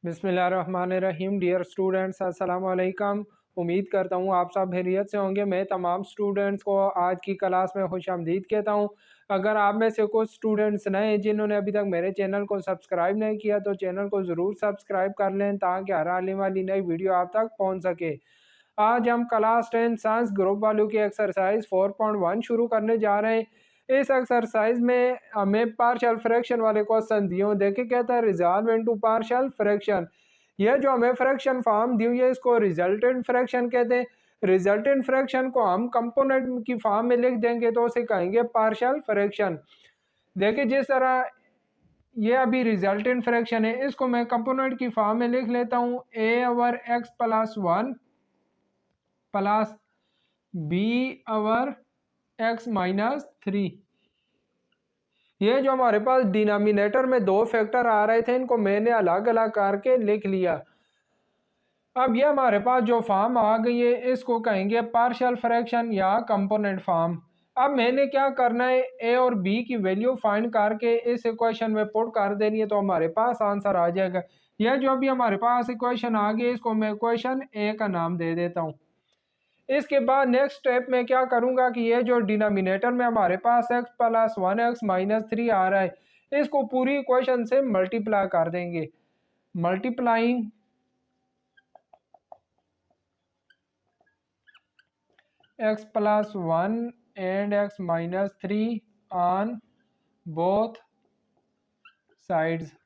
बिस्मिल्लाहिर्रहमानिर्रहीम। Dear students, अस्सलाम वालेकुम। उम्मीद करता हूँ आप सब खैरियत से होंगे। मैं तमाम स्टूडेंट्स को आज की क्लास में खुशामदीद कहता हूँ। अगर आप में से कुछ स्टूडेंट्स नए हैं जिन्होंने अभी तक मेरे चैनल को सब्सक्राइब नहीं किया तो चैनल को ज़रूर सब्सक्राइब कर लें ताकि हर आने वाली नई वीडियो आप तक पहुँच सके। आज हम क्लास 10 साइंस ग्रुप वालों की एक्सरसाइज 4.1 शुरू करने जा रहे हैं। इस एक्सरसाइज में हमें पार्शियल फ्रैक्शन वाले क्वेश्चन दिए हुए देखिए, कहता है रिजॉल्व इनटू पार्शियल फ्रैक्शन। यह जो हमें फ्रैक्शन फॉर्म दी हुई है इसको रिजल्टेंट फ्रैक्शन कहते हैं। रिजल्टेंट फ्रैक्शन को हम कंपोनेंट की फॉर्म में लिख देंगे तो उसे कहेंगे पार्शियल फ्रैक्शन। देखिए जिस तरह ये अभी रिजल्टेंट फ्रैक्शन है, इसको मैं कंपोनेंट की फॉर्म में लिख लेता हूँ a over x plus 1 plus b over x minus 3। ये जो हमारे पास डिनोमिनेटर में दो फैक्टर आ रहे थे इनको मैंने अलग अलग करके लिख लिया। अब ये हमारे पास जो फॉर्म आ गई है इसको कहेंगे पार्शियल फ्रैक्शन या कंपोनेंट फॉर्म। अब मैंने क्या करना है, ए और बी की वैल्यू फाइंड करके इस इक्वेशन में पुट कर देनी है तो हमारे पास आंसर आ जाएगा। यह जो अभी हमारे पास इक्वेशन आ गई इसको मैं इक्वेशन ए का नाम दे देता हूँ। इसके बाद नेक्स्ट स्टेप में क्या करूंगा कि ये जो डिनोमिनेटर में हमारे पास x प्लस 1x माइनस 3 आ रहा है इसको पूरी इक्वेशन से मल्टीप्लाई कर देंगे। Multiplying x plus 1 and x minus 3 on both sides.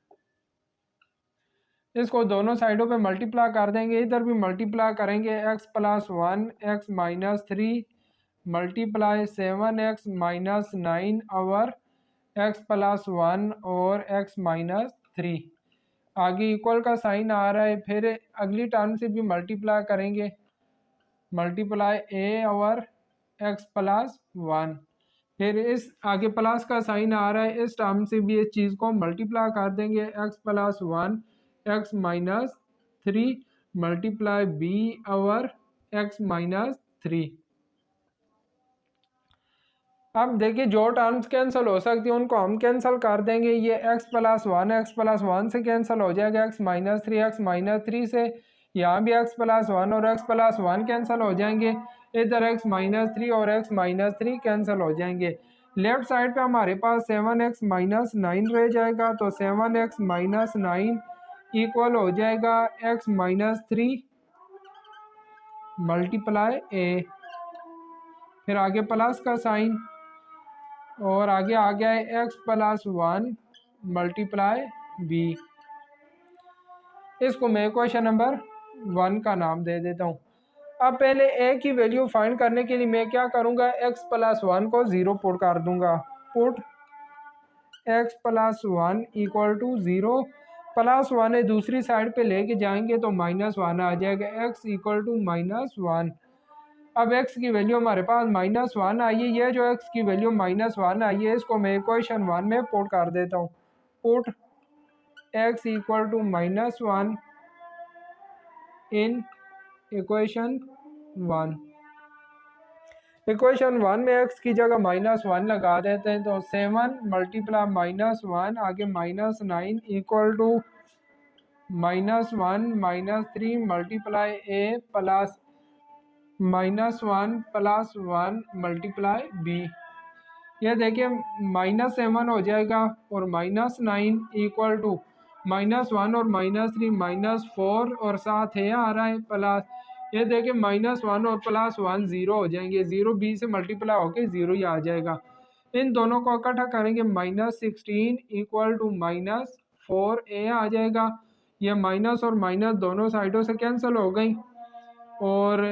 इसको दोनों साइडों पे मल्टीप्लाई कर देंगे, इधर भी मल्टीप्लाई करेंगे x plus 1 x minus 3 multiply 7x minus 9 over x plus 1 और x माइनस 3। आगे इक्वल का साइन आ रहा है, फिर अगली टर्म से भी मल्टीप्लाई करेंगे, multiply a over x plus 1। फिर इस आगे प्लस का साइन आ रहा है, इस टर्म से भी इस चीज़ को मल्टीप्लाई कर देंगे x plus 1 x minus 3 multiply b over x minus 3। अब देखिए जो टर्म्स कैंसिल हो सकती है उनको हम कैंसिल कर देंगे। ये x प्लस 1 से कैंसिल हो जाएगा x माइनस 3 से, यहाँ भी x प्लस 1 और x प्लस 1 कैंसिल हो जाएंगे, इधर x माइनस 3 और x माइनस 3 कैंसिल हो जाएंगे। लेफ्ट साइड पे हमारे पास 7x माइनस 9 रह जाएगा तो 7x माइनस 9 इक्वल हो जाएगा x माइनस 3 मल्टीप्लाई a। फिर आगे प्लस का साइन और आगे आ गया है x प्लस 1 मल्टीप्लाई b। इसको मैं क्वेश्चन नंबर 1 का नाम दे देता हूँ। अब पहले a की वैल्यू फाइंड करने के लिए मैं क्या करूँगा, x प्लस 1 को 0 पुट कर दूंगा। Put x plus 1 equal to 0, plus 1 है दूसरी साइड पे लेके जाएंगे तो माइनस 1 आ जाएगा, x इक्वल टू माइनस 1। अब x की वैल्यू हमारे पास माइनस 1 आई है, ये जो x की वैल्यू माइनस 1 आई है इसको मैं इक्वेशन 1 में पुट कर देता हूँ। Put x equal to minus 1 in equation 1। Equation 1 में x की जगह माइनस 1 लगा देते हैं तो 7 मल्टीप्लाई माइनस 1 आगे minus 9 equal to minus 1 minus 3 multiply a plus minus 1 plus 1 multiply b। यह देखिए माइनस 7 हो जाएगा और माइनस 9 इक्वल टू माइनस 1 और माइनस 3 माइनस 4 और साथ है आ रहा है प्लस, ये देखिए माइनस 1 और प्लस 1 0 हो जाएंगे, 0 b से मल्टीप्लाई होके 0 ही आ जाएगा। इन दोनों को इकट्ठा करेंगे minus 16 equal to minus 4a आ जाएगा। यह माइनस और माइनस दोनों साइडों से कैंसिल हो गई और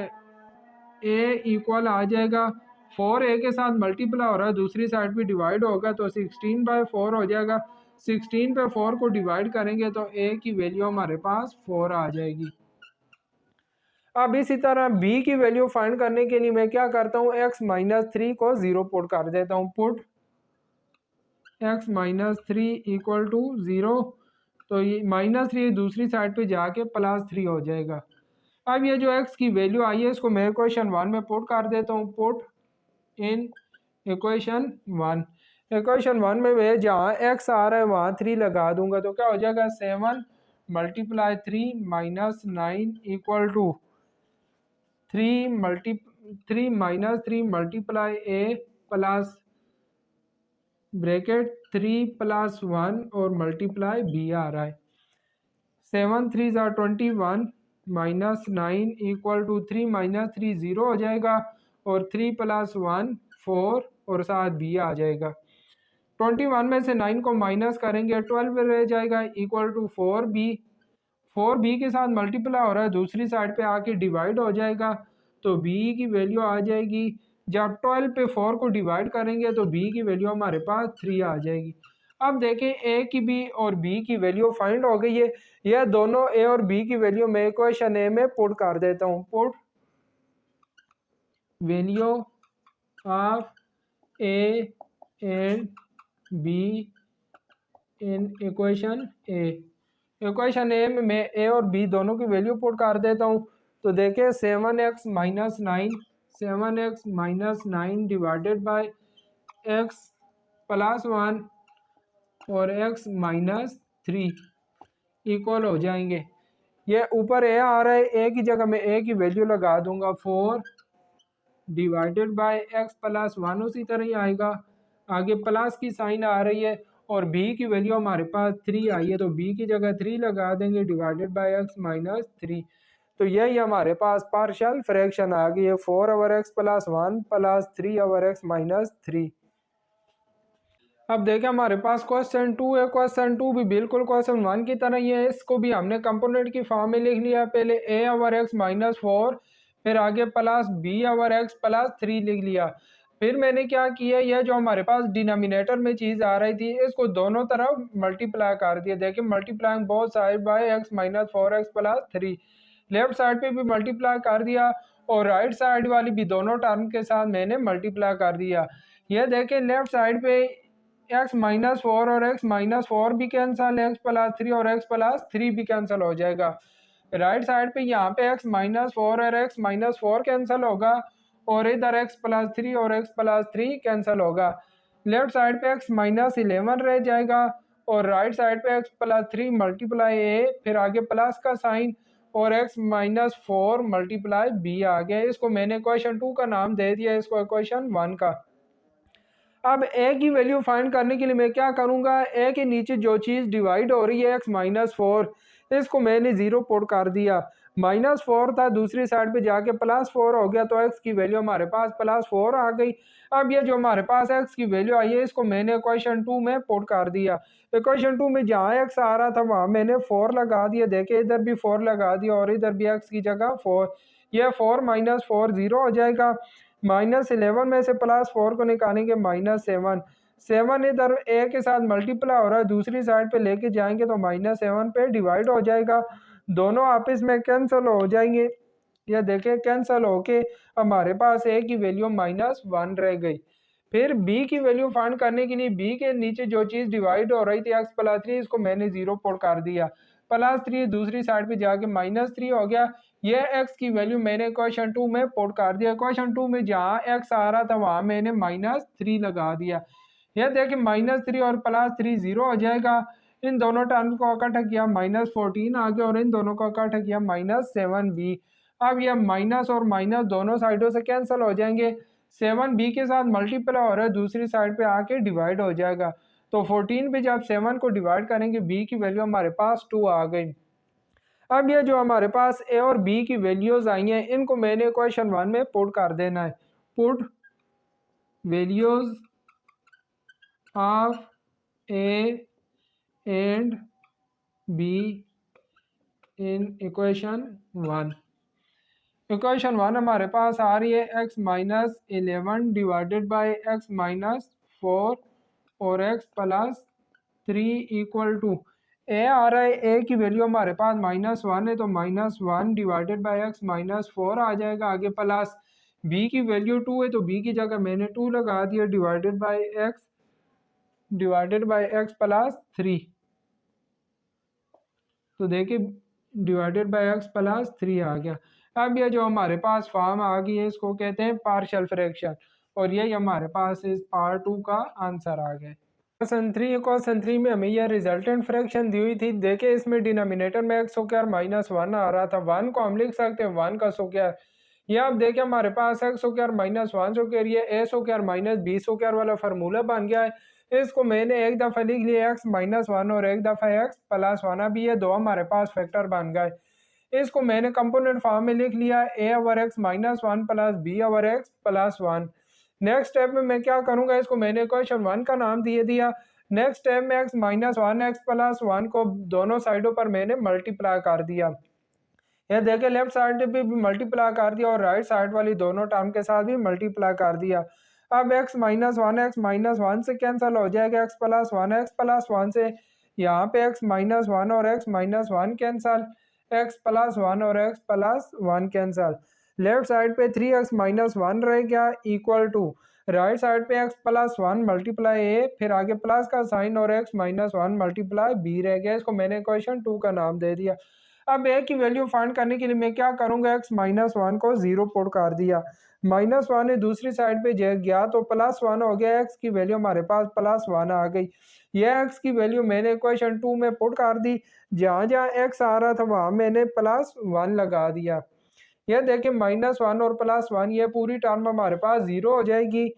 a इक्वल आ जाएगा 4a के साथ मल्टीप्लाई हो रहा है, दूसरी साइड भी डिवाइड होगा तो 16/4 हो जाएगा। 16 पे 4 को डिवाइड करेंगे तो a की वैल्यू हमारे पास 4 आ जाएगी। अब इसी तरह b की वैल्यू फाइंड करने के लिए मैं क्या करता हूँ, x माइनस 3 को 0 पुट कर देता हूँ। Put x minus 3 equal to 0, तो ये माइनस 3 दूसरी साइड पे जाके प्लस 3 हो जाएगा। अब ये जो x की वैल्यू आई है इसको मैं इक्वेशन 1 में पुट कर देता हूँ। Put in equation 1। इक्वेशन 1 में मैं जहाँ x आ रहा है वहाँ 3 लगा दूंगा तो क्या हो जाएगा 7 multiply 3 - 9 equal to 3 - 3 multiply a plus bracket 3 + 1 और मल्टीप्लाई बी आ रहा है। 7 3 ज़ा 21 -9 इक्वल टू 3 - 3 0 हो जाएगा और 3 + 1 4 और साथ बी आ जाएगा। 21 में से 9 को माइनस करेंगे 12 रह जाएगा इक्वल टू 4b। 4b के साथ मल्टीप्लाई हो रहा है, दूसरी साइड पे आके डिवाइड हो जाएगा तो b की वैल्यू आ जाएगी। जब 12 पे 4 को डिवाइड करेंगे तो b की वैल्यू हमारे पास 3 आ जाएगी। अब देखें a की b और b की वैल्यू फाइंड हो गई है। यह दोनों a और b की वैल्यू मैं इक्वेशन a में पुट कर देता हूँ। Put value of a and b in equation a। Equation a में मैं ए और बी दोनों की वैल्यू पुट कर देता हूँ। तो देखिए 7x - 9 डिवाइडेड बाय x + 1 और x - 3 इक्वल हो जाएंगे। ये ऊपर ए आ रहा है, ए की जगह मैं ए की वैल्यू लगा दूंगा 4 डिवाइडेड बाय x + 1 उसी तरह ही आएगा। आगे प्लस की साइन आ रही है और b की वैल्यू हमारे पास 3 आई है तो b की जगह 3 लगा देंगे डिवाइडेड बाय x - 3। तो यही हमारे पास पार्शियल फ्रैक्शन आ गई है 4/x + 1 + 3/x - 3। अब देखें हमारे पास क्वेश्चन 2 है। क्वेश्चन 2 भी बिल्कुल क्वेश्चन 1 की तरह ही है। इसको भी हमने कंपोनेंट की फॉर्म में लिख लिया। पहले a/x - 4 फिर आगे प्लस b/x + 3 लिख लिया। फिर मैंने क्या किया, यह जो हमारे पास डिनोमिनेटर में चीज़ आ रही थी इसको दोनों तरफ मल्टीप्लाई कर दिया। देखिए multiplying both side by x - 4x + 3। Left side पे भी मल्टीप्लाई कर दिया और राइट साइड वाली भी दोनों टर्म के साथ मैंने मल्टीप्लाई कर दिया। यह देखें लेफ्ट साइड पे x - 4 और x - 4 भी कैंसिल, x + 3 और x + 3 भी कैंसिल हो जाएगा। राइट साइड पे यहाँ पे x - 4 और x - 4 कैंसिल होगा और इधर x + 3 और x + 3 कैंसिल होगा। लेफ्ट साइड पे x - 11 रह जाएगा और राइट साइड पे x + 3 मल्टीप्लाई a फिर आगे प्लस का साइन और x - 4 मल्टीप्लाई b आ गया। इसको मैंने क्वेश्चन 2 का नाम दे दिया, इसको क्वेश्चन 1 का। अब a की वैल्यू फाइंड करने के लिए मैं क्या करूंगा, a के नीचे जो चीज़ डिवाइड हो रही है x - 4 इसको मैंने 0 पुट कर दिया। -4 था, दूसरी साइड पे जाके +4 हो गया तो x की वैल्यू हमारे पास +4 आ गई। अब ये जो हमारे पास x की वैल्यू आई है इसको मैंने क्वेश्चन 2 में पुट कर दिया। क्वेश्चन 2 में जहाँ x आ रहा था वहाँ मैंने 4 लगा दिया। देखिए इधर भी 4 लगा दिया और इधर भी x की जगह 4। यह 4 - 4 0 हो जाएगा। -11 में से +4 को निकालेंगे -7। 7 इधर a के साथ मल्टीप्लाई हो रहा है, दूसरी साइड पे लेके जाएंगे तो -7 पे डिवाइड हो जाएगा। दोनों आपस में कैंसिल हो जाएंगे। यह देखें कैंसिल होके हमारे पास a की वैल्यू -1 रह गई। फिर b की वैल्यू फाइंड करने के लिए b के नीचे जो चीज़ डिवाइड हो रही थी x + 3 इसको मैंने 0 पुट कर दिया। +3 दूसरी साइड पे जाके -3 हो गया। ये x की वैल्यू मैंने क्वेश्चन 2 में पुट कर दिया। क्वेश्चन 2 में जहाँ x आ रहा था वहाँ मैंने -3 लगा दिया। यह देखिए -3 और +3 0 हो जाएगा। इन दोनों टर्म्स को इकट्ठा किया -14 आ गया और इन दोनों को इकट्ठा किया -7b। अब यह माइनस और माइनस दोनों साइडों से कैंसिल हो जाएंगे। 7b के साथ मल्टीप्लाई हो रहा है, दूसरी साइड पे आके डिवाइड हो जाएगा। तो 14 पे जब 7 को डिवाइड करेंगे b की वैल्यू हमारे पास 2 आ गई। अब ये जो हमारे पास a और b की वैल्यूज आई हैं इनको मैंने क्वेश्चन 1 में पुट कर देना है। Put values of a and b in equation 1। Equation 1 हमारे पास आ रही है x - 11 डिवाइडेड बाय x - 4 और x + 3 इक्वल टू a आ रहा है। a की वैल्यू हमारे पास -1 है तो -1 डिवाइडेड बाय x - 4 आ जाएगा। आगे प्लस b की वैल्यू 2 है तो b की जगह मैंने 2 लगा दिया डिवाइडेड बाय x + 3। तो देखिए डिवाइडेड बाय x + 3 आ गया। अब ये जो हमारे पास फॉर्म आ गई है इसको कहते हैं पार्शियल फ्रैक्शन और यही हमारे पास इस पार्ट 2 का आंसर आ गया। क्वेश्चन थ्री में हमें यह रिजल्टेंट फ्रैक्शन दी हुई थी। देखिए इसमें डिनोमिनेटर में एक्स स्क्वायर माइनस वन आ रहा था, वन को हम लिख सकते हैं वन का स्क्वायर। ये आप देखिए हमारे पास x square minus one square, ये a square minus b square वाला फार्मूला बन गया है। इसको मैंने एक दफ़ा लिख लिया एक्स माइनस वन और एक दफ़ा एक्स प्लस वन, अभी ये दो हमारे पास फैक्टर बन गए। इसको मैंने कंपोनेंट फॉर्म में लिख लिया a over x minus one plus b over x plus one. Next step में मैं क्या करूंगा, इसको मैंने इक्वेशन वन का नाम दे दिया। नेक्स्ट स्टेप में x minus one x plus one को दोनों साइडों पर मैंने मल्टीप्लाई कर दिया। यह देखिए लेफ्ट साइड पे भी मल्टीप्लाई कर दिया और राइट साइड वाली दोनों टर्म के साथ भी मल्टीप्लाई कर दिया। अब एक्स माइनस वन से कैंसिल हो जाएगा एक्स प्लस वन से, यहाँ पे एक्स माइनस वन और x minus one cancel, x plus one और x plus one cancel. Left side पे थ्री एक्स माइनस वन रह गया इक्वल टू राइट साइड पे x plus one multiply a, फिर आगे प्लस का साइन और x minus one multiply b रह गया। इसको मैंने क्वेश्चन टू का नाम दे दिया। अब ए की वैल्यू फाइंड करने के लिए मैं क्या करूंगा, एक्स माइनस वन को जीरो पुट कर दिया, माइनस वन है दूसरी साइड पे गया तो प्लस वन हो गया, एक्स की वैल्यू हमारे पास प्लस वन आ गई। यह एक्स की वैल्यू मैंने इक्वेशन टू में पुट कर दी, जहाँ जहाँ एक्स आ रहा था वहाँ मैंने प्लस वन लगा दिया। यह देखिए माइनस वन और प्लस वन, ये पूरी टर्म हमारे पास जीरो हो जाएगी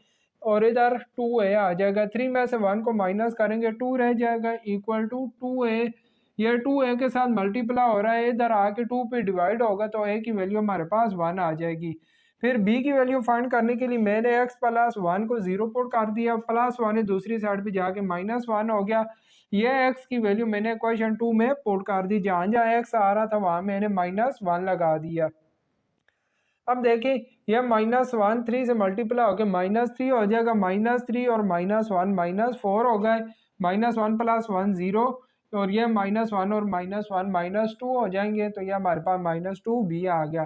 और इधर टू ए आ जाएगा। थ्री में से वन को माइनस करेंगे टू रह जाएगा इक्वल टू टू ए। ये टू ए के साथ मल्टीप्लाई हो रहा है, इधर आके टू पे डिवाइड होगा तो ए की वैल्यू हमारे पास वन आ जाएगी। फिर बी की वैल्यू फाइंड करने के लिए मैंने एक्स प्लस वन को जीरो पुट कर दिया, प्लस वन है दूसरी साइड पे जाके माइनस वन हो गया। ये एक्स की वैल्यू मैंने क्वेश्चन टू में पुट कर दी, जहाँ जहाँ एक्स आ रहा था वहाँ मैंने माइनस वन लगा दिया। अब देखिए यह माइनस वन थ्री से मल्टीप्लाई होकर माइनस थ्री हो जाएगा, माइनस थ्री और माइनस वन माइनस फोर हो गए, minus one plus one zero, और ये माइनस वन और माइनस वन माइनस टू हो जाएंगे तो ये हमारे पास माइनस टू बी आ गया।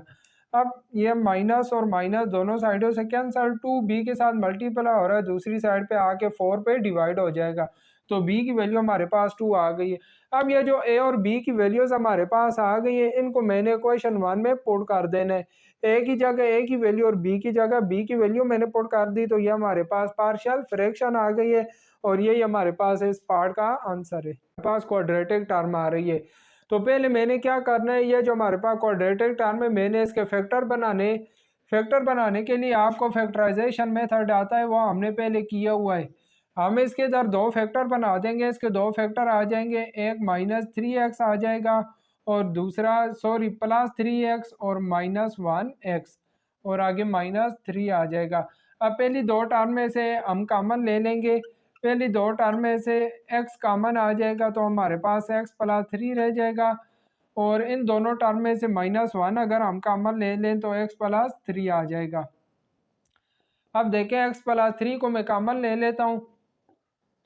अब ये माइनस और माइनस दोनों साइडों से कैंसल, टू बी के साथ मल्टीप्लाई हो रहा है दूसरी साइड पे आके फोर पे डिवाइड हो जाएगा तो बी की वैल्यू हमारे पास टू आ गई है। अब ये जो ए और बी की वैल्यूज हमारे पास आ गई है, इनको मैंने क्वेश्चन वन में पुट कर देना है। ए की जगह ए की वैल्यू और बी की जगह बी की वैल्यू मैंने पुट कर दी तो ये हमारे पास पार्शियल फ्रैक्शन आ गई है और यही हमारे पास इस पार्ट का आंसर है। हमारे पास क्वाड्रेटिक टर्म आ रही है तो पहले मैंने क्या करना है, ये जो हमारे पास क्वाड्रेटिक टर्म है मैंने इसके फैक्टर बनाने के लिए आपको फैक्टराइजेशन मेथड आता है वो हमने पहले किया हुआ है। हम इसके इधर दो फैक्टर बना देंगे, इसके दो फैक्टर आ जाएंगे, एक माइनस थ्री एक्स आ जाएगा और दूसरा प्लस थ्री एक्स और माइनस वन एक्स और आगे माइनस थ्री आ जाएगा। अब पहली दो टर्म में से हम कॉमन ले लेंगे, पहली दो टर्म में से एक्स कॉमन आ जाएगा तो हमारे पास एक्स प्लस थ्री रह जाएगा और इन दोनों टर्म में से माइनस वन अगर हम कॉमन ले लें तो एक्स प्लस थ्री आ जाएगा। अब देखें एक्स प्लस थ्री को मैं कॉमन ले लेता हूँ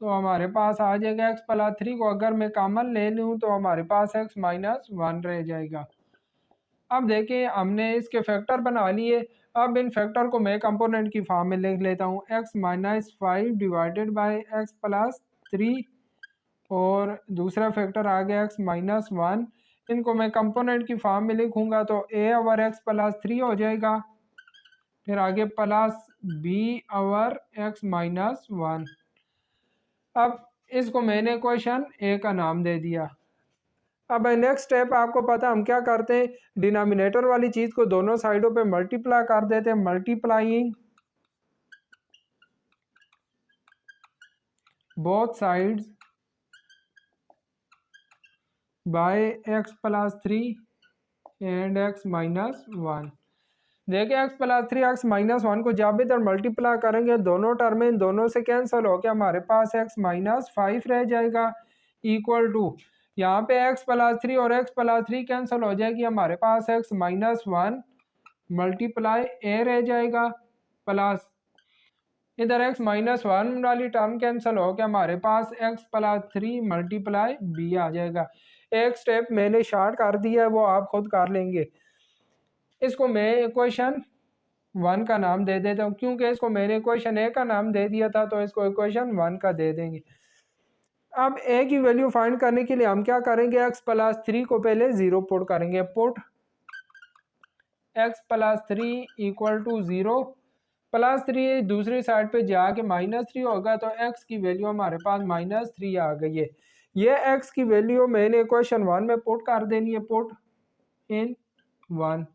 तो हमारे पास आ जाएगा एक्स प्लस थ्री को अगर मैं कॉमन ले लूँ तो हमारे पास एक्स माइनस वन रह जाएगा। अब देखिए हमने इसके फैक्टर बना लिए, अब इन फैक्टर को मैं कंपोनेंट की फॉर्म में लिख लेता हूँ, x minus five divided by x plus three और दूसरा फैक्टर आ गया एक्स माइनस वन। इनको मैं कंपोनेंट की फॉर्म में लिखूंगा तो a over x plus three हो जाएगा, फिर आगे plus b over x minus one. अब इसको मैंने क्वेश्चन ए का नाम दे दिया। अब नेक्स्ट स्टेप आपको पता हम क्या करते हैं, डिनोमिनेटर वाली चीज को दोनों साइडों पे मल्टीप्लाई कर देते हैं, multiplying both sides by x plus three and x minus one. देखिए x plus three x minus one को जब इधर मल्टीप्लाई करेंगे दोनों टर्म इन दोनों से कैंसिल होकर हमारे पास एक्स माइनस फाइव रह जाएगा इक्वल टू, यहाँ पे एक्स प्लस थ्री और एक्स प्लस थ्री कैंसिल हो जाएगी, हमारे पास x minus one multiply a रह जाएगा प्लस इधर एक्स माइनस वन वाली टर्म कैंसिल हो गया, हमारे पास x plus three multiply b आ जाएगा। एक स्टेप मैंने शॉर्ट कर दिया है वो आप खुद कर लेंगे। इसको मैं इक्वेशन वन का नाम दे देता हूँ, क्योंकि इसको मैंने इक्वेशन ए का नाम दे दिया था तो इसको इक्वेशन वन का दे देंगे। अब ए की वैल्यू फाइंड करने के लिए हम क्या करेंगे, एक्स प्लस थ्री को पहले जीरो पुट करेंगे, put x plus three equal to zero +3 दूसरी साइड पे जाके -3 होगा तो x की वैल्यू हमारे पास -3 आ गई है। ये x की वैल्यू मैंने इक्वेशन 1 में पुट कर देनी है, पुट इन 1।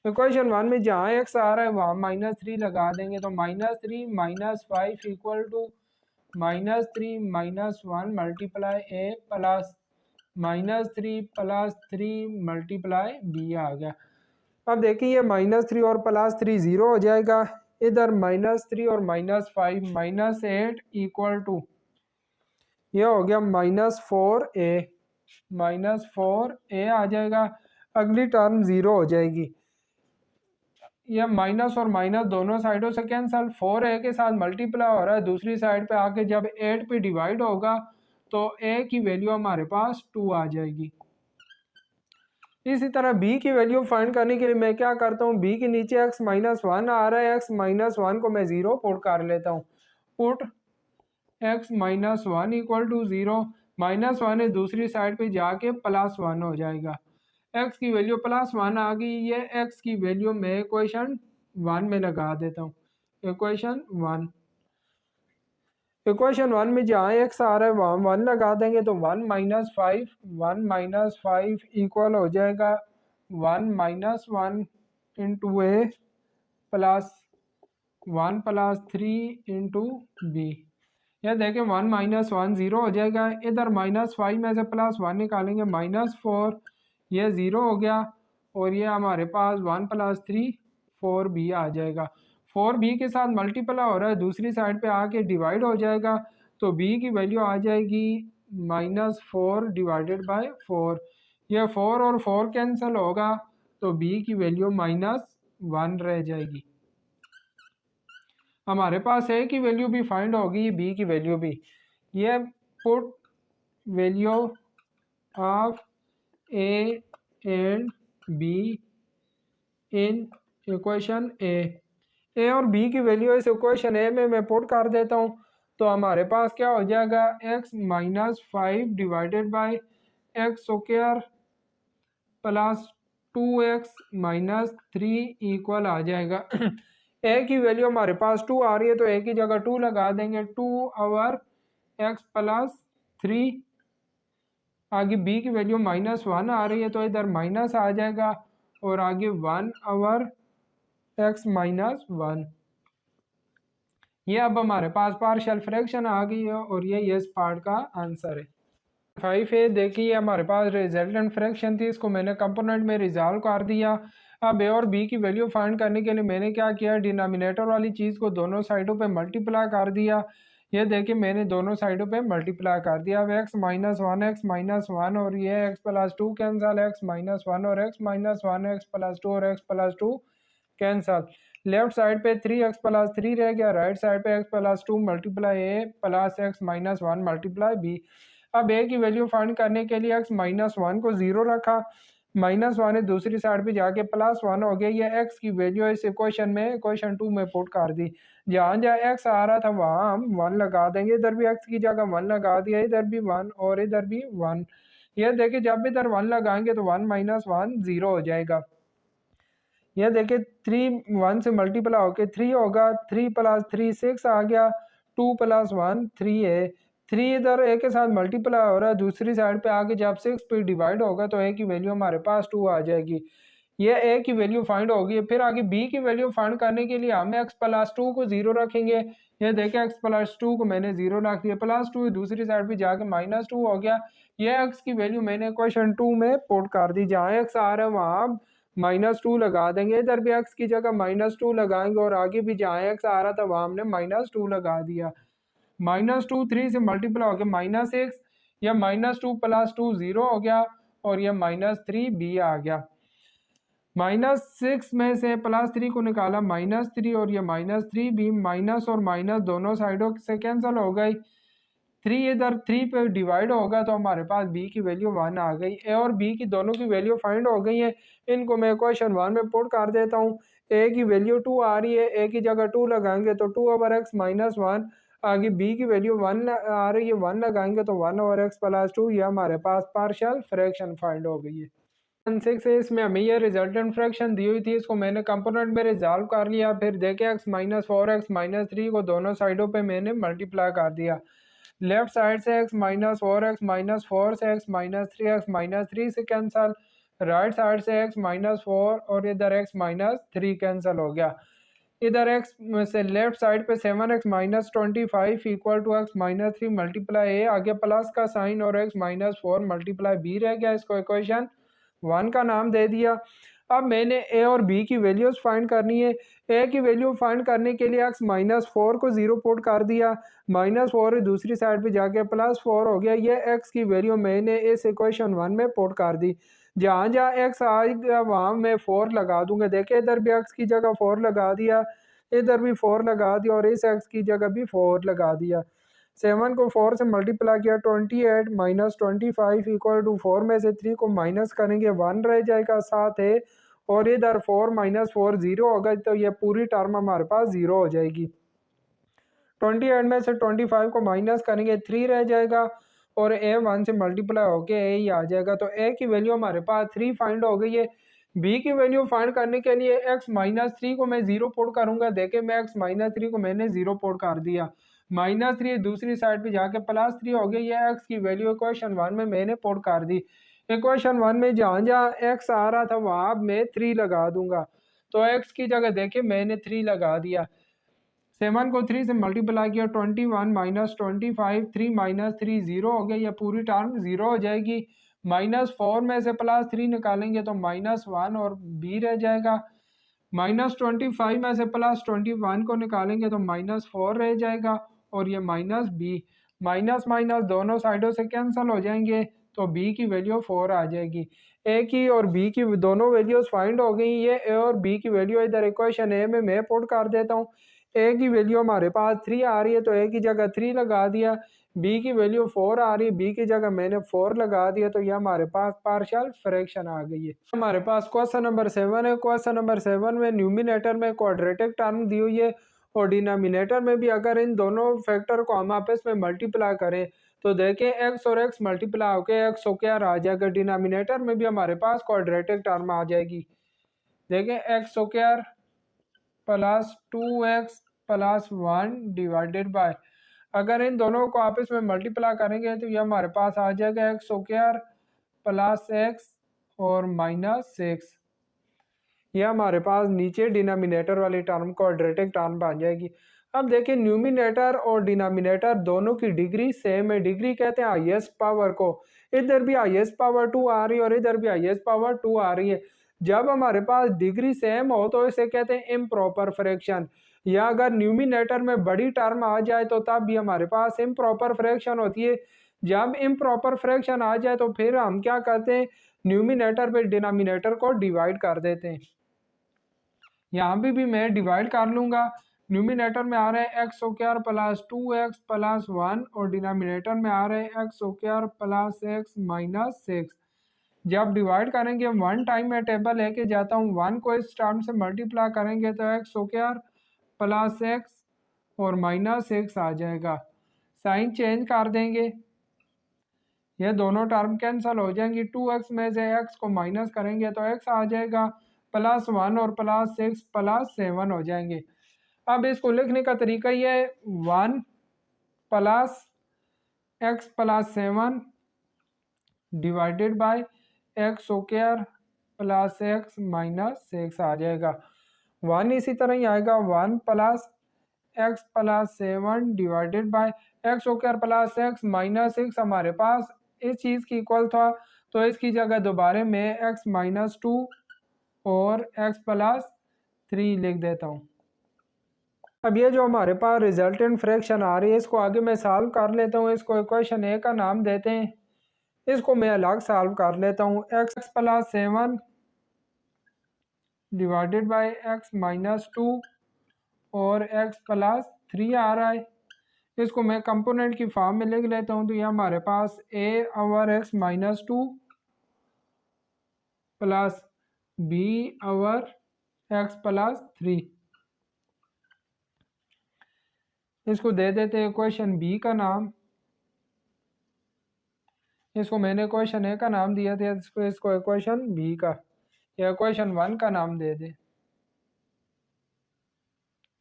इक्वेशन 1 में जहाँ x आ रहा है वहाँ -3 लगा देंगे तो -3 -5 equal to -3 -1 multiply a plus -3 plus 3 multiply b आ गया। अब देखिए -3 और +3 0 हो जाएगा, इधर -3 और -5 -8 इक्वल टू ये हो गया -4a, -4a आ जाएगा। अगली टर्म 0 हो जाएगी, यह माइनस और माइनस दोनों साइडों से कैंसल, 4a के साथ मल्टीप्लाई हो रहा है, दूसरी साइड पे आके जब 8 पे डिवाइड होगा तो a की वैल्यू हमारे पास 2 आ जाएगी। इसी तरह b की वैल्यू फाइंड करने के लिए मैं क्या करता हूँ, b के नीचे x -1 आ रहा है, x -1 को मैं 0 पुट कर लेता हूँ, पुट x -1 इक्वल टू 0, -1 है दूसरी साइड पे जाके +1 हो जाएगा। x की वैल्यू +1 आ गई, ये x की वैल्यू मैं इक्वेशन 1 में लगा देता हूँ, इक्वेशन 1। इक्वेशन 1 में जहाँ x आ रहा है वहाँ 1 लगा देंगे तो 1 - 5 इक्वल हो जाएगा 1 - 1 इंटू ए प्लस 1 प्लस 3 इंटू बी। यह देखें 1 - 1 0 हो जाएगा, इधर -5 में से +1 निकालेंगे -4, यह 0 हो गया और ये हमारे पास 1 प्लस 3 4b आ जाएगा। 4b के साथ मल्टीप्लाई हो रहा है, दूसरी साइड पे आके डिवाइड हो जाएगा तो b की वैल्यू आ जाएगी -4 डिवाइडेड बाय 4। यह 4 और 4 कैंसिल होगा तो b की वैल्यू -1 रह जाएगी। हमारे पास a की वैल्यू भी फाइंड होगी, b की वैल्यू भी। ये put value of a and b in equation a और b की वैल्यू इस इक्वेशन a में मैं पुट कर देता हूँ तो हमारे पास क्या हो जाएगा, x -5 divided by x square plus 2x - 3 equal आ जाएगा। a की वैल्यू हमारे पास 2 आ रही है तो a की जगह 2 लगा देंगे, 2 ओवर x प्लस 3। आगे b की वैल्यू -1 आ रही है तो इधर माइनस आ जाएगा और आगे 1 ओवर x -1। ये अब हमारे पास पार्शियल फ्रैक्शन आ गई है और ये इस पार्ट का आंसर है। 5 है, देखिए हमारे पास रिजल्टेंट फ्रैक्शन थी, इसको मैंने कंपोनेंट में रिजॉल्व कर दिया। अब ए और बी की वैल्यू फाइंड करने के लिए मैंने क्या किया, डिनोमिनेटर वाली चीज़ को दोनों साइडों पे मल्टीप्लाई कर दिया। ये देखिए मैंने दोनों साइडों पे मल्टीप्लाई कर दिया। अब x -1 और ये x प्लस 2 कैंसल, x -1 और x -1, x प्लस 2 और x plus 2 cancel. Left side पे 3x प्लस 3 रह गया, राइट साइड पे x plus 2 multiply a plus x -1 multiply b। अब a की वैल्यू फाइंड करने के लिए x -1 को 0 रखा, -1 है दूसरी साइड पे जाके +1 हो गया। ये x की वैल्यू इस इक्वेशन में इक्वेशन 2 में पुट कर दी। जहाँ जहाँ x आ रहा था वहाँ हम 1 लगा देंगे, इधर भी x की जगह 1 लगा दिया, इधर भी 1 और इधर भी 1। ये देखिए जब भी इधर 1 लगाएंगे तो 1 - 1 0 हो जाएगा। यह देखिए 3 1 से मल्टीप्लाई होके 3 होगा, 3 प्लस 3 6 आ गया, 2 प्लस 1 3 है। 3 इधर a के साथ मल्टीप्लाई हो रहा है, दूसरी साइड पे आके जब 6 पे डिवाइड होगा तो a की वैल्यू हमारे पास 2 आ जाएगी। ये a की वैल्यू फाइंड होगी। फिर आगे b की वैल्यू फाइंड करने के लिए हम x प्लस 2 को 0 रखेंगे। ये देखें x प्लस 2 को मैंने 0 रख दिया, प्लस 2 दूसरी साइड पे जाके -2 हो गया। ये x की वैल्यू मैंने क्वेश्चन 2 में पुट कर दी, जहाँ x आ रहा है वहाँ -2 लगा देंगे, इधर भी x की जगह -2 लगाएंगे और आगे भी जहाँ x आ रहा था वहाँ हमने -2 लगा दिया। -2 3 से मल्टीप्लाई हो गया -6, या -2 प्लस 2 0 हो गया और यह -3b आ गया। -6 में से +3 को निकाला -3 और यह -3b, माइनस और माइनस दोनों साइडों से कैंसिल हो गई। 3 इधर 3 पे डिवाइड होगा तो हमारे पास b की वैल्यू 1 आ गई। a और b की दोनों की वैल्यू फाइंड हो गई है, इनको मैं क्वेश्चन 1 में पुट कर देता हूँ। a की वैल्यू 2 आ रही है, a की जगह 2 लगाएंगे तो 2 ओवर x -1। आगे b की वैल्यू 1 आ रही है, 1 लगाएंगे तो 1 ओवर x प्लस 2। ये हमारे पास पार्शियल फ्रैक्शन फाइंड हो गई है। 6 है, इसमें हमें ये रिजल्टेंट फ्रैक्शन दी हुई थी, इसको मैंने कंपोनेंट में रिजॉल्व कर लिया। फिर देखे x माइनस 4x-3 को दोनों साइडों पे मैंने मल्टीप्लाई कर दिया। लेफ्ट साइड से x माइनस 4x-4 से x-3 से कैंसल, राइट साइड से x माइनस 4 और इधर x-3 कैंसिल हो गया। इधर x से लेफ्ट साइड पे 7x-25 equal to x-3 multiply a, आगे प्लस का साइन और x-4 मल्टीप्लाई b रह गया। इसको इक्वेशन 1 का नाम दे दिया। अब मैंने a और b की वैल्यूज फाइंड करनी है। a की वैल्यू फाइंड करने के लिए x-4 को 0 पुट कर दिया, -4 दूसरी साइड पे जाके +4 हो गया। ये x की वैल्यू मैंने इस इक्वेशन 1 में पुट कर दी। जहाँ जहाँ x आएगा वहाँ मैं 4 लगा दूंगा। देखिए इधर भी x की जगह 4 लगा दिया, इधर भी 4 लगा दिया और इस x की जगह भी 4 लगा दिया। 7 को 4 से मल्टीप्लाई किया, 28 माइनस 25 इक्वल टू 4 में से 3 को माइनस करेंगे 1 रह जाएगा साथ है, और इधर 4 माइनस 4 0 होगा, तो ये पूरी टर्म हमारे पास 0 हो जाएगी। 28 में से 25 को माइनस करेंगे 3 रह जाएगा और a 1 से मल्टीप्लाई होके a ही आ जाएगा। तो a की वैल्यू हमारे पास 3 फाइंड हो गई है। b की वैल्यू फाइंड करने के लिए x-3 को मैं 0 पुट करूंगा। देखे मैं x-3 को मैंने 0 पुट कर दिया, -3 दूसरी साइड पे जाके +3 हो गया। ये x की वैल्यू इक्वेशन 1 में मैंने पुट कर दी। इक्वेशन 1 में जहाँ जहाँ x आ रहा था वहाँ मैं 3 लगा दूंगा, तो x की जगह देखे मैंने 3 लगा दिया। 7 को 3 से मल्टीप्लाई किया, 21 माइनस 25, 3 माइनस 3 0 हो गया। ये पूरी टर्म 0 हो जाएगी। -4 में से +3 निकालेंगे तो -1 और b रह जाएगा। -25 में से +21 को निकालेंगे तो -4 रह जाएगा और ये -b, माइनस माइनस दोनों साइडों से कैंसिल हो जाएंगे, तो b की वैल्यू 4 आ जाएगी। a की और b की दोनों वैल्यूज फाइंड हो गई। ये a और b की वैल्यू इधर इक्वेशन a में मैं पुट कर देता हूँ। a की वैल्यू हमारे पास 3 आ रही है, तो a की जगह 3 लगा दिया। b की वैल्यू 4 आ रही है, b की जगह मैंने 4 लगा दिया, तो ये हमारे पास पार्शियल फ्रैक्शन आ गई है। हमारे पास क्वेश्चन नंबर 7 है। क्वेश्चन नंबर 7 में न्यूमिनेटर में क्वाड्रेटिक टर्म दी हुई है और डिनोमिनेटर में भी अगर इन दोनों फैक्टर को हम आपस में मल्टीप्लाई करें तो देखें x और x मल्टीप्लाई होकर x स्क्वायर आ जाएगा। डिनोमिनेटर में भी हमारे पास क्वाड्रेटिक टर्म आ जाएगी। देखें x square plus 2x plus 1 divided by, अगर इन दोनों को आपस में मल्टीप्लाई करेंगे तो ये हमारे पास आ जाएगा x स्क्वायर प्लस x और -6। यह हमारे पास नीचे डिनोमिनेटर वाली टर्म क्वाड्रेटिक टर्म बन जाएगी। अब देखिए न्यूमिनेटर और डिनोमिनेटर दोनों की डिग्री सेम है। डिग्री कहते हैं हाईएस्ट पावर को। इधर भी हाईएस्ट पावर 2 आ रही है और इधर भी हाईएस्ट पावर 2 आ रही है। जब हमारे पास डिग्री सेम हो तो इसे कहते हैं इम्प्रॉपर फ्रैक्शन, या अगर न्यूमिनेटर में बड़ी टर्म आ जाए तो तब भी हमारे पास इम्प्रॉपर फ्रैक्शन होती है। जब इम्प्रॉपर फ्रैक्शन आ जाए तो फिर हम क्या करते हैं, न्यूमिनेटर पे डिनोमिनेटर को डिवाइड कर देते हैं। यहाँ भी मैं डिवाइड कर लूँगा। न्यूमिनेटर में आ रहा है x square plus 2x plus 1 और डिनोमिनेटर में आ रहा है x square plus x minus 6। जब डिवाइड करेंगे 1 टाइम में टेबल लेके जाता हूँ, 1 को इस टर्म से मल्टीप्लाई करेंगे तो एक्स स्क्वायर प्लस x और -6 आ जाएगा। साइन चेंज कर देंगे, ये दोनों टर्म कैंसिल हो जाएंगी। 2x में से x को माइनस करेंगे तो x आ जाएगा, +1 और +6 +7 हो जाएंगे। अब इसको लिखने का तरीका ये है, 1 plus x plus 7 divided by x square plus x minus 6 आ जाएगा। 1 इसी तरह ही आएगा, 1 plus x plus 7 divided by x square plus x minus 6 हमारे पास इस चीज़ की इक्वल था, तो इसकी जगह दोबारा मैं x माइनस 2 और x प्लस 3 लिख देता हूँ। अब ये जो हमारे पास रिजल्टेंट फ्रैक्शन आ रही है इसको आगे मैं सॉल्व कर लेता हूँ। इसको इक्वेशन ए का नाम देते हैं, इसको मैं अलग सॉल्व कर लेता हूँ। x plus 7 divided by x minus 2 और x प्लस 3 आ रहा है। इसको मैं कंपोनेंट की फॉर्म में लिख लेता हूँ, तो ये हमारे पास a over x minus 2 plus b over x plus 3, इसको दे देते हैं इक्वेशन बी का नाम। इसको मैंने क्वेश्चन ए का नाम दिया था, इसको इक्वेशन बी का या इक्वेशन 1 का नाम दे दे।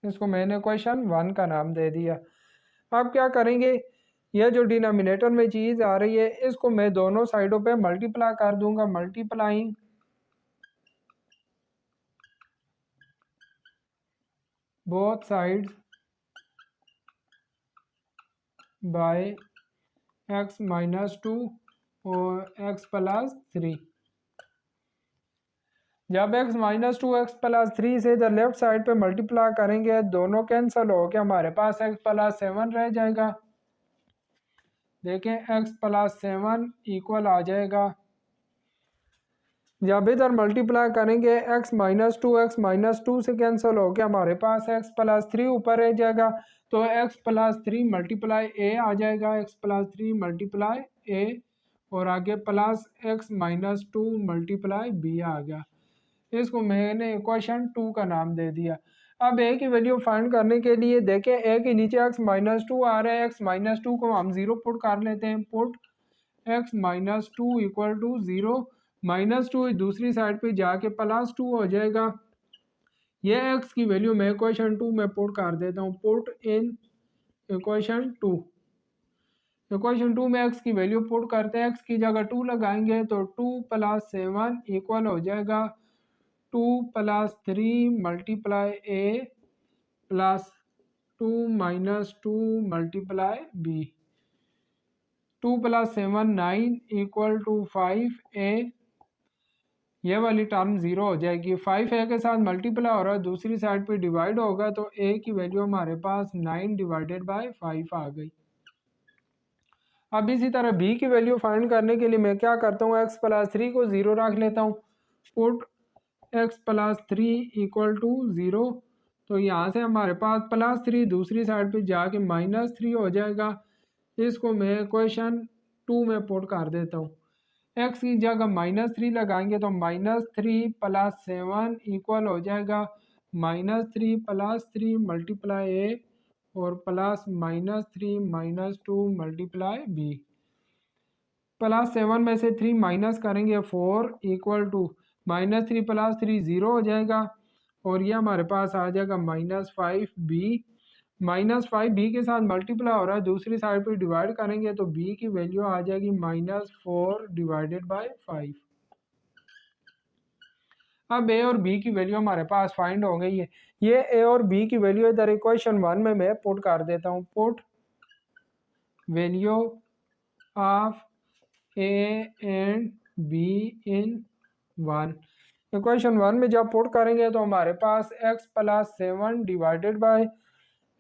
इसको मैंने क्वेश्चन 1 का नाम दे दिया। अब क्या करेंगे, यह जो डिनोमिनेटर में चीज़ आ रही है इसको मैं दोनों साइडों पे मल्टीप्लाई कर दूंगा, multiplying both sides bye x minus 2 और x प्लस 3। जब x माइनस 2 x प्लस 3 से इधर लेफ्ट साइड पे मल्टीप्लाई करेंगे, दोनों कैंसिल हो के हमारे पास x प्लस 7 रह जाएगा। देखें x प्लस 7 इक्वल आ जाएगा, जब इधर मल्टीप्लाई करेंगे x माइनस टू से कैंसिल हो के हमारे पास x प्लस 3 ऊपर रह जाएगा, तो x प्लस 3 मल्टीप्लाई a आ जाएगा, x प्लस 3 मल्टीप्लाई a और आगे plus x minus 2 multiply b आ गया। इसको मैंने इक्वेशन 2 का नाम दे दिया। अब a की वैल्यू फाइंड करने के लिए देखें a के नीचे x माइनस 2 आ रहा है, x माइनस 2 को हम 0 पुट कर लेते हैं, put x minus 2 equal to 0, minus 2 दूसरी साइड पे जाके प्लस 2 हो जाएगा। ये x की वैल्यू मैं इक्वेशन 2 में पुट कर देता हूँ, पुट इन इक्वेशन 2। इक्वेशन 2 में x की वैल्यू पुट करते हैं, x की जगह 2 लगाएंगे तो 2 प्लस 7 इक्वल हो जाएगा 2 plus 3 multiply a plus 2 minus 2 multiply b। 2 plus 7 9 equal to 5a, ये वाली टर्म 0 हो जाएगी। 5a के साथ मल्टीप्लाई हो रहा है, दूसरी साइड पे डिवाइड होगा तो a की वैल्यू हमारे पास 9 डिवाइडेड बाय 5 आ गई। अब इसी तरह b की वैल्यू फाइंड करने के लिए मैं क्या करता हूँ, x प्लस 3 को 0 रख लेता हूँ, put x plus 3 equal to 0, तो यहाँ से हमारे पास प्लस 3 दूसरी साइड पे जाके माइनस 3 हो जाएगा। इसको मैं इक्वेशन 2 में पुट कर देता हूँ, x की जगह माइनस 3 लगाएंगे तो माइनस 3 प्लस 7 इक्वल हो जाएगा माइनस 3 प्लस 3 मल्टीप्लाई a और plus minus 3 minus 2 multiply b। Plus 7 में से 3 माइनस करेंगे 4 इक्वल टू माइनस 3 प्लस 3 0 हो जाएगा और ये हमारे पास आ जाएगा माइनस 5b। माइनस 5b के साथ मल्टीप्लाई हो रहा है, दूसरी साइड पे डिवाइड करेंगे तो b की वैल्यू आ जाएगी माइनस 4 डिवाइडेड बाय 5। अब a और b की वैल्यू हमारे पास फाइंड हो गई है। ये a और b की वैल्यू इधर इक्वेशन 1 में मैं पुट कर देता हूँ, put value of a and b in 1। Equation 1 में जब पुट करेंगे तो हमारे पास x plus 7 divided by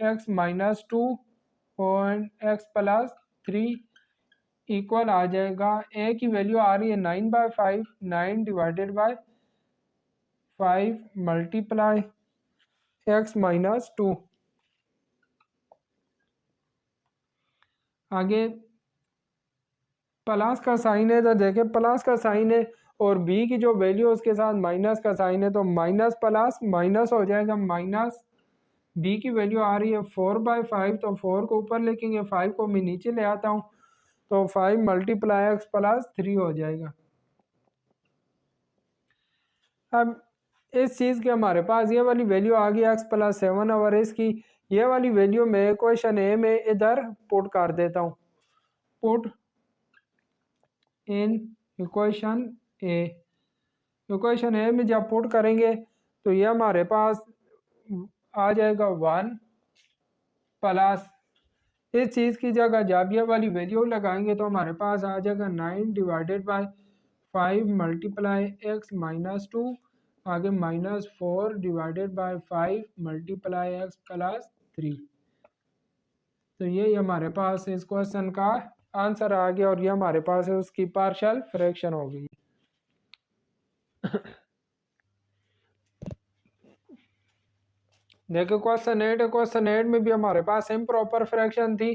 x minus 2 और x प्लस 3 इक्वल आ जाएगा, a की वैल्यू आ रही है 9/5, 9 divided by 5 multiply x minus 2। आगे प्लस का साइन है तो देखें प्लस का साइन है और b की जो वैल्यू उसके साथ माइनस का साइन है तो माइनस प्लस माइनस हो जाएगा, माइनस b की वैल्यू आ रही है 4/5, तो 4 को ऊपर लिखेंगे, 5 को मैं नीचे ले आता हूँ तो 5 मल्टीप्लाई x प्लस 3 हो जाएगा। अब इस चीज़ के हमारे पास ये वाली वैल्यू आ गई x प्लस 7 और इसकी ये वाली वैल्यू मैं इक्वेशन ए में इधर पुट कर देता हूँ, put in equation a. Equation a में जब पुट करेंगे तो ये हमारे पास आ जाएगा 1 प्लस इस चीज़ की जगह जब ये वाली वैल्यू लगाएंगे तो हमारे पास आ जाएगा 9 divided by 5 multiply x minus 2, आगे minus 4 divided bye 5 multiply x plus 3। तो ये हमारे पास इस क्वेश्चन का आंसर आ गया और ये हमारे पास है उसकी पार्शियल फ्रैक्शन हो गई। देखो क्वेश्चन 8 में भी हमारे पास इम्प्रॉपर फ्रैक्शन थी।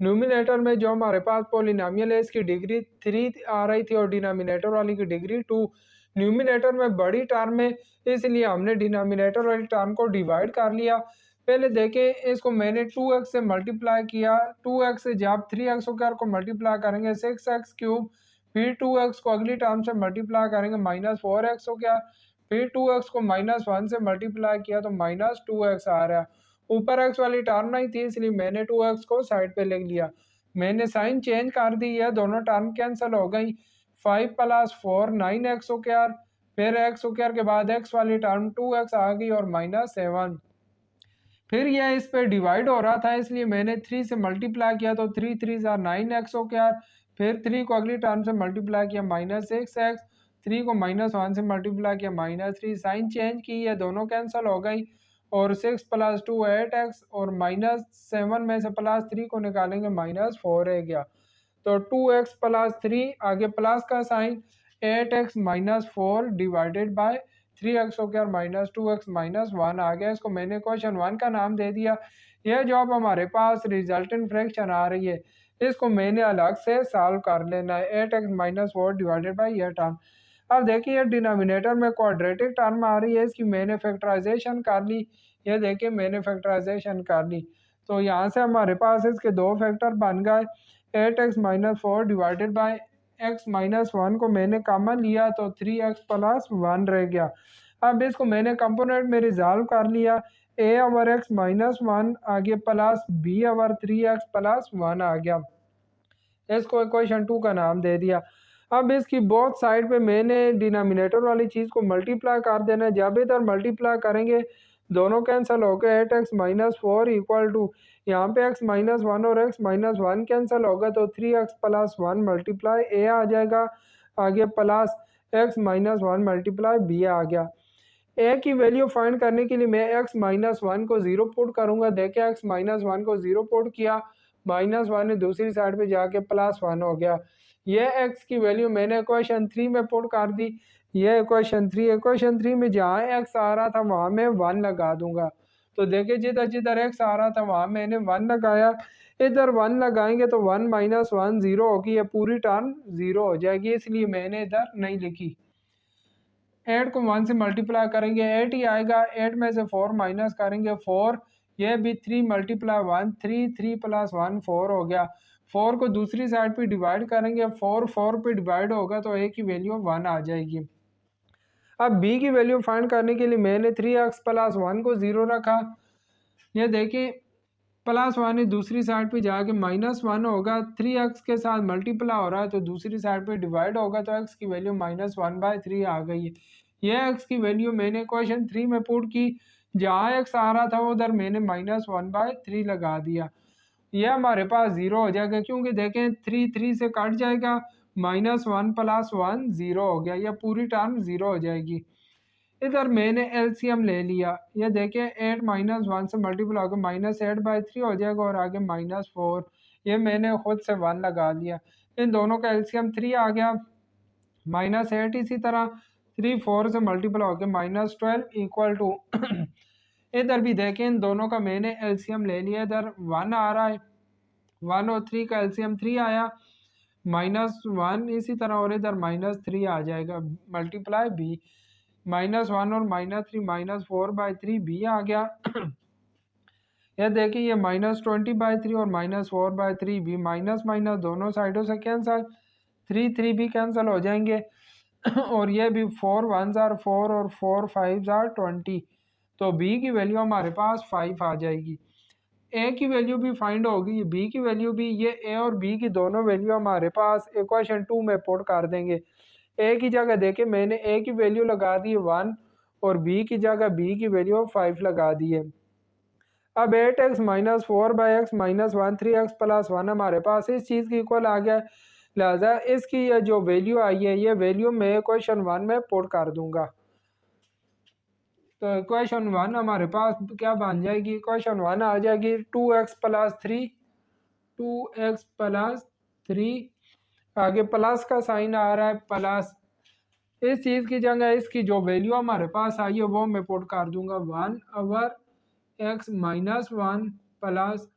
न्यूमिनेटर में जो हमारे पास पॉलिनोमियल है इसकी डिग्री 3 आ रही थी और डिनोमिनेटर वाली की डिग्री 2। न्यूमिनेटर में बड़ी टर्म है इसलिए हमने डिनोमिनेटर वाली टर्म को डिवाइड कर लिया, पहले देखें इसको मैंने 2x से मल्टीप्लाई किया, 2x से जब 3x स्क्वायर को मल्टीप्लाई करेंगे 6x क्यूब, फिर 2x को अगली टर्म से मल्टीप्लाई करेंगे -4x स्क्वायर, फिर 2x को -1 से मल्टीप्लाई किया तो -2x आ रहा है। ऊपर x वाली टर्म नहीं थी इसलिए मैंने 2x को साइड पे लिख लिया। मैंने साइन चेंज कर दी है, दोनों टर्म कैंसिल हो गई। 5 + 4 9x स्क्वायर, फिर x स्क्वायर के बाद x वाली टर्म 2x आ गई और -7। फिर यह इस पे डिवाइड हो रहा था इसलिए मैंने 3 से मल्टीप्लाई किया तो 3 3 ज़ा 9x स्क्वायर, फिर 3 को अगली टर्म से मल्टीप्लाई किया -6x, 3 को -1 से मल्टीप्लाई किया -3, साइन चेंज की है दोनों कैंसिल हो गई और 6 + 2 8x और -7 में से +3 को निकालेंगे -4 रह गया। तो 2x + 3 आगे प्लस का sign, 8x - 4 divided by 3x square -2x -1 आ गया। इसको मैंने क्वेश्चन 1 का नाम दे दिया। यह जो अब हमारे पास रिजल्टेंट फ्रैक्शन आ रही है इसको मैंने अलग से सॉल्व कर लेना है, 8x - 4 डिवाइडेड बाय यह टर्म। अब देखिए डिनोमिनेटर में क्वाड्रेटिक टर्म आ रही है, इसकी मैंने फैक्टराइजेशन कर ली। ये देखिए मैंने फैक्टराइजेशन कर ली, तो यहाँ से हमारे पास इसके दो फैक्टर बन गए। 8x - 4 डिवाइडेड बाय x - 1 को मैंने कॉमन लिया तो 3x + 1 रह गया। अब इसको मैंने कंपोनेंट में रिजॉल्व कर लिया, a/x - 1 आगे प्लस b/3x + 1 आ गया। इसको इक्वेशन 2 का नाम दे दिया। अब इसकी बोथ साइड पे मैंने डिनोमिनेटर वाली चीज़ को मल्टीप्लाई कर देना है। जब इधर मल्टीप्लाई करेंगे दोनों कैंसिल होकर 8x - 4 इक्वल टू यहाँ पे x - 1 और x - 1 कैंसिल होगा तो 3x + 1 मल्टीप्लाई a आ जाएगा, आगे प्लस x - 1 मल्टीप्लाई b आ गया। a की वैल्यू फाइंड करने के लिए मैं x - 1 को 0 पुट करूंगा। देखें x - 1 को 0 पुट किया, -1 दूसरी साइड पे जाके +1 हो गया। ये x की वैल्यू मैंने इक्वेशन 3 में पुट कर दी। ये इक्वेशन 3 में जहाँ x आ रहा था वहाँ मैं 1 लगा दूंगा। तो देखिए जिधर जिधर x आ रहा था वहाँ मैंने 1 लगाया, इधर 1 लगाएंगे तो 1 - 1 0 होगी, ये पूरी टर्म 0 हो जाएगी, इसलिए मैंने इधर नहीं लिखी। 8 को 1 से मल्टीप्लाई करेंगे 8 ही आएगा, 8 में से 4 माइनस करेंगे 4, यह भी 3 × 1 3, 3 + 1 4 हो गया। 4 को दूसरी साइड पे डिवाइड करेंगे, 4 4 पे डिवाइड होगा तो a की वैल्यू 1 आ जाएगी। अब b की वैल्यू फाइंड करने के लिए मैंने 3x + 1 को 0 रखा। ये देखिए +1 दूसरी साइड पे जाके -1 होगा, 3x के साथ मल्टीप्लाई हो रहा है तो दूसरी साइड पे डिवाइड होगा तो x की वैल्यू -1/3 आ गई है। ये x की वैल्यू मैंने क्वेश्चन 3 में पुट की, जहाँ x आ रहा था उधर मैंने -1/3 लगा दिया। यह हमारे पास 0 हो जाएगा क्योंकि देखें 3 3 से कट जाएगा, -1 + 1 0 हो गया, यह पूरी टर्म 0 हो जाएगी। इधर मैंने एलसीएम ले लिया, ये देखिए 8 - 1 से मल्टीपल होकर -8/3 हो जाएगा और आगे -4, ये मैंने खुद से 1 लगा दिया। इन दोनों का एलसीएम 3 आ गया, -8 इसी तरह 3 4 से मल्टीपल होकर -12 इक्वल टू इधर भी देखें इन दोनों का मैंने एलसीएम ले लिया, इधर 1 आ रहा है, 1 और 3 का एलसीएम 3 आया, -1 इसी तरह और इधर -3 आ जाएगा, मल्टीप्लाई b, -1 और -3 -4/3 b आ गया। यह देखिए ये -20/3 और -4/3 b, माइनस माइनस दोनों साइडों से कैंसिल, 3 3 भी कैंसिल हो जाएंगे और ये भी 4 1s are 4 और 4 5s are 20, तो b की वैल्यू हमारे पास 5 आ जाएगी। a की वैल्यू भी फाइंड होगी, b की वैल्यू भी, ये a और b की दोनों वैल्यू हमारे पास इक्वेशन 2 में पुट कर देंगे। a की जगह देखें मैंने a की वैल्यू लगा दी है 1 और b की जगह b की वैल्यू 5 लगा दी है। अब 8x - 4/x - 1 3x + 1 हमारे पास इस चीज़ की इक्वल आ गया, लिहाजा इसकी ये जो वैल्यू आई है ये वैल्यू मैं इक्वेशन 1 में पुट कर दूंगा। तो इक्वेशन 1 हमारे पास क्या बन जाएगी, इक्वेशन 1 आ जाएगी 2x + 3, 2x + 3, आगे प्लस का साइन आ रहा है प्लस, इस चीज़ की जगह इसकी जो वैल्यू हमारे पास आई है वो मैं पुट कर दूंगा 1/x - 1 +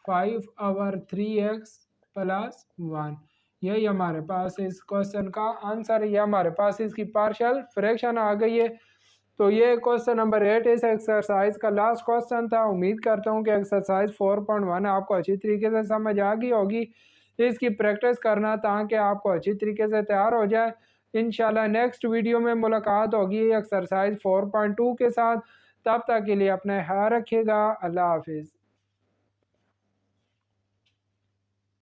5/3x + 1, यही हमारे पास इस क्वेश्चन का आंसर है। ये हमारे पास इसकी पार्शियल फ्रैक्शन आ गई है। तो ये क्वेश्चन नंबर 8 इस एक्सरसाइज का लास्ट क्वेश्चन था। उम्मीद करता हूँ कि एक्सरसाइज 4.1 आपको अच्छी तरीके से समझ आ गई होगी। इसकी प्रैक्टिस करना ताकि आपको अच्छी तरीके से तैयार हो जाए। इंशाल्लाह नेक्स्ट वीडियो में मुलाकात होगी एक्सरसाइज 4.2 के साथ। तब तक के लिए अपना ख्याल रखिएगा। अल्लाह हाफिज़।